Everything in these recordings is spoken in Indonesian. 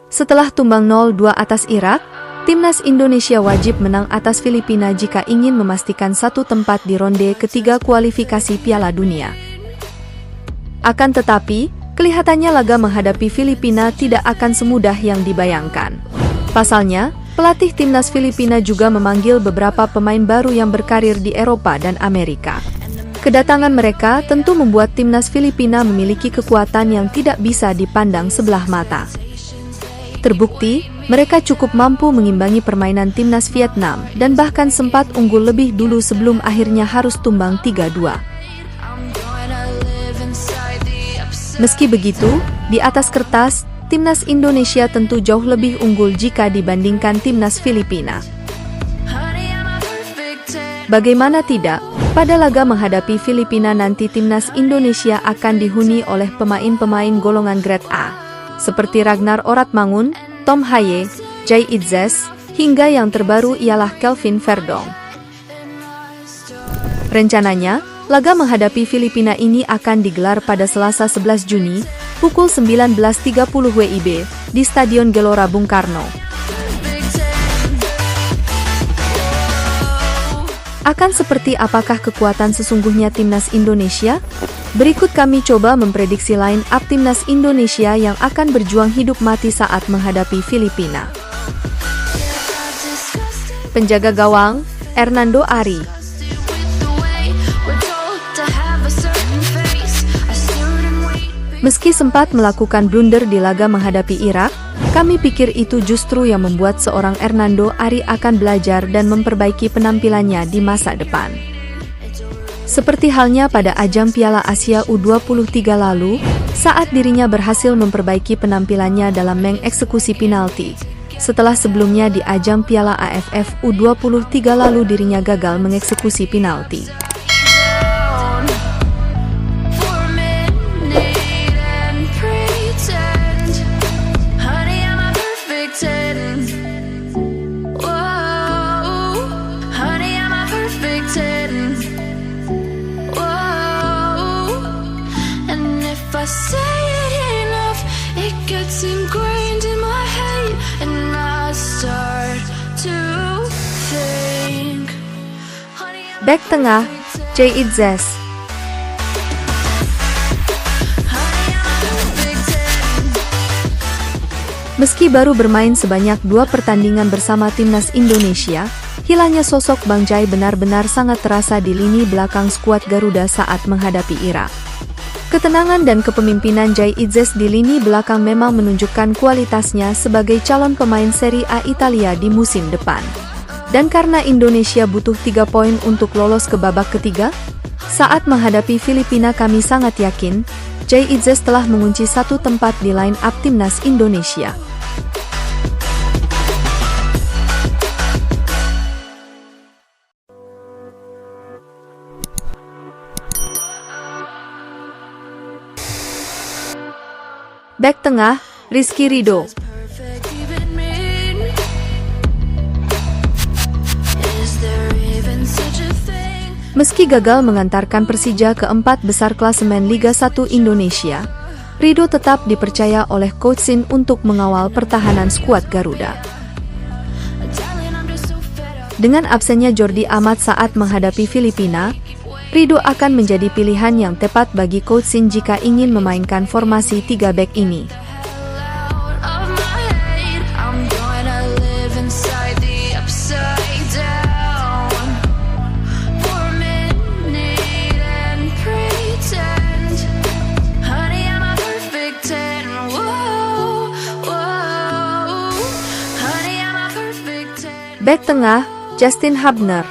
Setelah tumbang 0-2 atas Irak, timnas Indonesia wajib menang atas Filipina jika ingin memastikan satu tempat di ronde ketiga kualifikasi Piala Dunia. Akan tetapi, kelihatannya laga menghadapi Filipina tidak akan semudah yang dibayangkan. Pasalnya, pelatih timnas Filipina juga memanggil beberapa pemain baru yang berkarir di Eropa dan Amerika. Kedatangan mereka tentu membuat timnas Filipina memiliki kekuatan yang tidak bisa dipandang sebelah mata. Terbukti, mereka cukup mampu mengimbangi permainan timnas Vietnam dan bahkan sempat unggul lebih dulu sebelum akhirnya harus tumbang 3-2. Meski begitu, di atas kertas, timnas Indonesia tentu jauh lebih unggul jika dibandingkan timnas Filipina. Bagaimana tidak, pada laga menghadapi Filipina nanti timnas Indonesia akan dihuni oleh pemain-pemain golongan grade A, seperti Ragnar Oratmangun, Tom Haye, Jay Itzes, hingga yang terbaru ialah Kelvin Verdong. Rencananya, laga menghadapi Filipina ini akan digelar pada Selasa 11 Juni, pukul 19.30 WIB, di Stadion Gelora Bung Karno. Akan seperti apakah kekuatan sesungguhnya timnas Indonesia? Berikut kami coba memprediksi line up timnas Indonesia yang akan berjuang hidup mati saat menghadapi Filipina. Penjaga gawang, Hernando Ari. Meski sempat melakukan blunder di laga menghadapi Irak, kami pikir itu justru yang membuat seorang Hernando Ari akan belajar dan memperbaiki penampilannya di masa depan. Seperti halnya pada ajang Piala Asia U23 lalu, saat dirinya berhasil memperbaiki penampilannya dalam mengeksekusi penalti. Setelah sebelumnya di ajang Piala AFF U23 lalu dirinya gagal mengeksekusi penalti. Bek tengah, Jay Itzes. Meski baru bermain sebanyak 2 pertandingan bersama timnas Indonesia, hilangnya sosok Bang Jay benar-benar sangat terasa di lini belakang skuad Garuda saat menghadapi Irak. Ketenangan dan kepemimpinan Jay Itzes di lini belakang memang menunjukkan kualitasnya sebagai calon pemain Serie A Italia di musim depan. Dan karena Indonesia butuh 3 poin untuk lolos ke babak ketiga, saat menghadapi Filipina kami sangat yakin, Jay Itzes telah mengunci satu tempat di line up timnas Indonesia. Bek tengah, Rizky Ridho. Meski gagal mengantarkan Persija ke 4 besar klasemen Liga 1 Indonesia, Ridho tetap dipercaya oleh Coach Shin untuk mengawal pertahanan skuad Garuda. Dengan absennya Jordi Amat saat menghadapi Filipina, Ridho akan menjadi pilihan yang tepat bagi Coach Shin jika ingin memainkan formasi 3 bek ini. Bek tengah, Justin Hubner.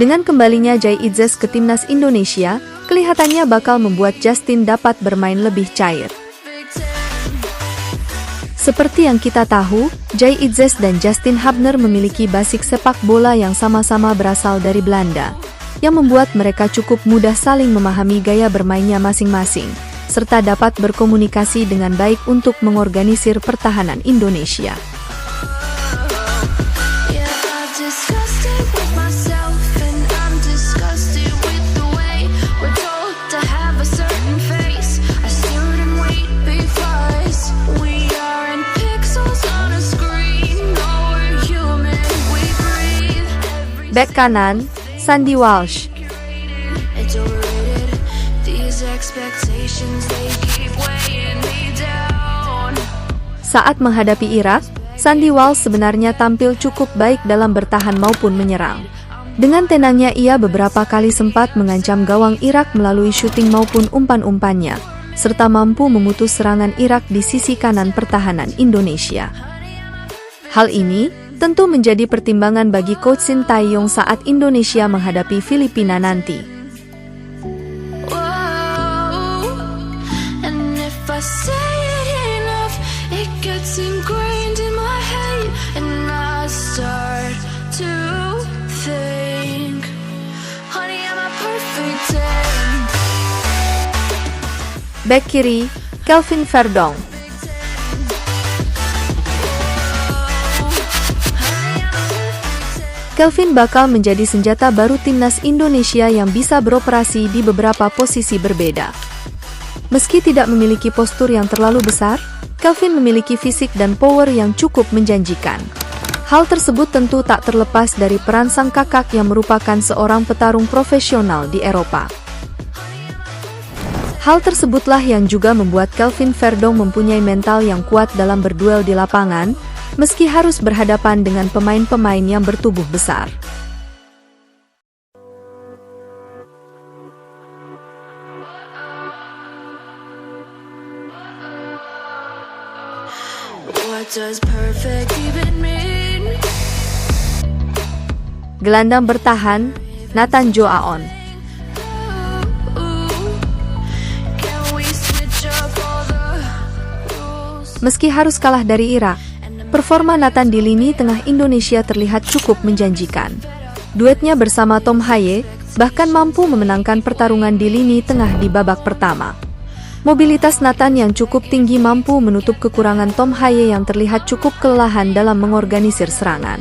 Dengan kembalinya Jay Itzes ke timnas Indonesia, kelihatannya bakal membuat Justin dapat bermain lebih cair. Seperti yang kita tahu, Jay Itzes dan Justin Hubner memiliki basic sepak bola yang sama-sama berasal dari Belanda, yang membuat mereka cukup mudah saling memahami gaya bermainnya masing-masing, serta dapat berkomunikasi dengan baik untuk mengorganisir pertahanan Indonesia. Bek kanan, Sandy Walsh. Saat menghadapi Irak, Sandy Walsh sebenarnya tampil cukup baik dalam bertahan maupun menyerang. Dengan tenangnya ia beberapa kali sempat mengancam gawang Irak melalui syuting maupun umpan-umpannya, serta mampu memutus serangan Irak di sisi kanan pertahanan Indonesia. Hal ini tentu menjadi pertimbangan bagi Coach Sintayong saat Indonesia menghadapi Filipina nanti. Bek kiri, Kelvin Verdong. Kelvin bakal menjadi senjata baru timnas Indonesia yang bisa beroperasi di beberapa posisi berbeda. Meski tidak memiliki postur yang terlalu besar, Kelvin memiliki fisik dan power yang cukup menjanjikan. Hal tersebut tentu tak terlepas dari peran sang kakak yang merupakan seorang petarung profesional di Eropa. Hal tersebutlah yang juga membuat Kelvin Verdong mempunyai mental yang kuat dalam berduel di lapangan, meski harus berhadapan dengan pemain-pemain yang bertubuh besar. Gelandang bertahan, Nathan Joaon. Meski harus kalah dari Irak, performa Nathan di lini tengah Indonesia terlihat cukup menjanjikan. Duetnya bersama Tom Haye bahkan mampu memenangkan pertarungan di lini tengah di babak pertama. Mobilitas Nathan yang cukup tinggi mampu menutup kekurangan Tom Haye yang terlihat cukup kelelahan dalam mengorganisir serangan.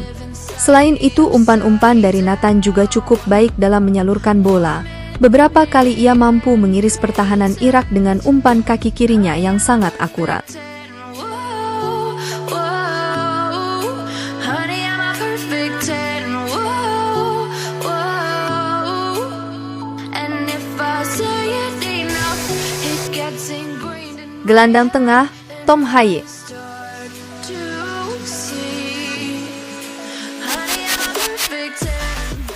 Selain itu, umpan-umpan dari Nathan juga cukup baik dalam menyalurkan bola. Beberapa kali ia mampu mengiris pertahanan Irak dengan umpan kaki kirinya yang sangat akurat. Gelandang tengah, Tom Haye.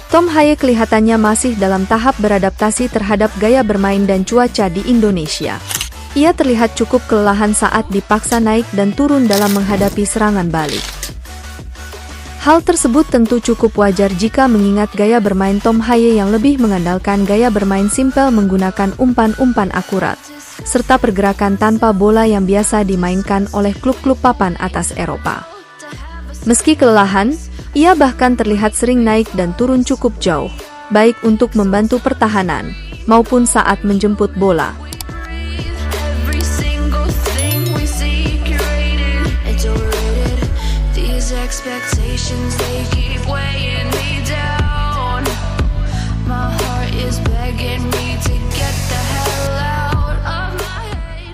Tom Haye kelihatannya masih dalam tahap beradaptasi terhadap gaya bermain dan cuaca di Indonesia. Ia terlihat cukup kelelahan saat dipaksa naik dan turun dalam menghadapi serangan balik. Hal tersebut tentu cukup wajar jika mengingat gaya bermain Tom Haye yang lebih mengandalkan gaya bermain simpel menggunakan umpan-umpan akurat, serta pergerakan tanpa bola yang biasa dimainkan oleh klub-klub papan atas Eropa. Meski kelelahan, ia bahkan terlihat sering naik dan turun cukup jauh, baik untuk membantu pertahanan, maupun saat menjemput bola.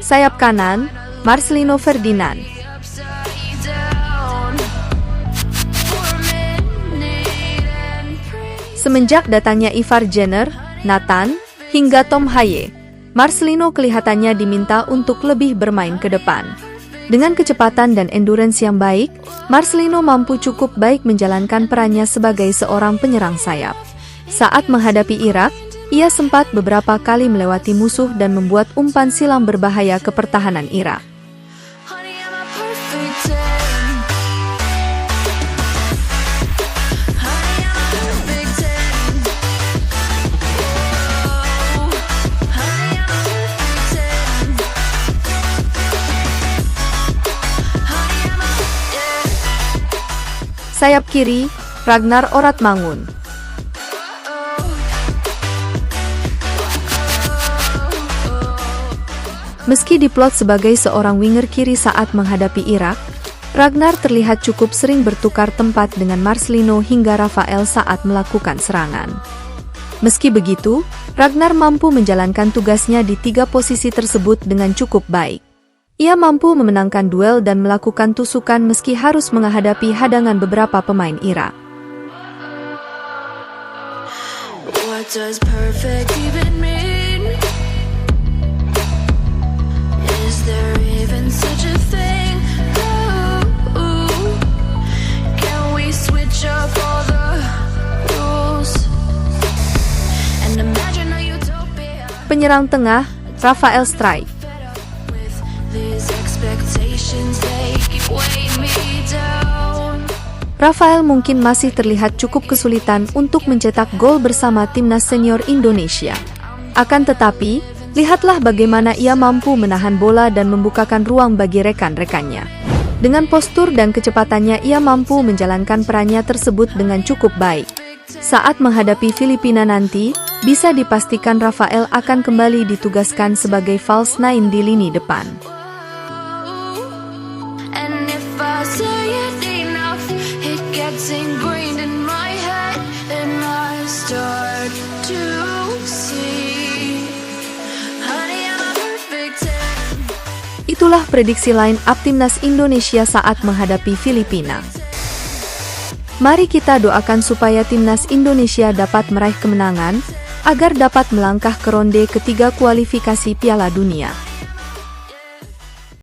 Sayap kanan, Marcelino Ferdinand. Semenjak datangnya Ivar Jenner, Nathan, hingga Tom Haye, Marcelino kelihatannya diminta untuk lebih bermain ke depan. Dengan kecepatan dan endurance yang baik, Marcelino mampu cukup baik menjalankan perannya sebagai seorang penyerang sayap. Saat menghadapi Irak, ia sempat beberapa kali melewati musuh dan membuat umpan silang berbahaya ke pertahanan Irak. Sayap kiri, Ragnar Oratmangun. Meski diplot sebagai seorang winger kiri saat menghadapi Irak, Ragnar terlihat cukup sering bertukar tempat dengan Marcelino hingga Rafael saat melakukan serangan. Meski begitu, Ragnar mampu menjalankan tugasnya di tiga posisi tersebut dengan cukup baik. Ia mampu memenangkan duel dan melakukan tusukan meski harus menghadapi hadangan beberapa pemain Irak. What does perfect even mean? Is there even such a thing? Ooh, can we switch up all the rules and imagine a utopia? Penyerang tengah, Rafael Struijk. With these expectations, they keep weighing me down. Rafael mungkin masih terlihat cukup kesulitan untuk mencetak gol bersama timnas senior Indonesia. Akan tetapi, lihatlah bagaimana ia mampu menahan bola dan membukakan ruang bagi rekan-rekannya. Dengan postur dan kecepatannya ia mampu menjalankan perannya tersebut dengan cukup baik. Saat menghadapi Filipina nanti, bisa dipastikan Rafael akan kembali ditugaskan sebagai false nine di lini depan. And if I say it enough, it gets ingrained in my head, and I start to see, honey, I'm a perfect 10. Itulah prediksi line up timnas Indonesia saat menghadapi Filipina. Mari kita doakan supaya timnas Indonesia dapat meraih kemenangan, agar dapat melangkah ke ronde ketiga kualifikasi Piala Dunia.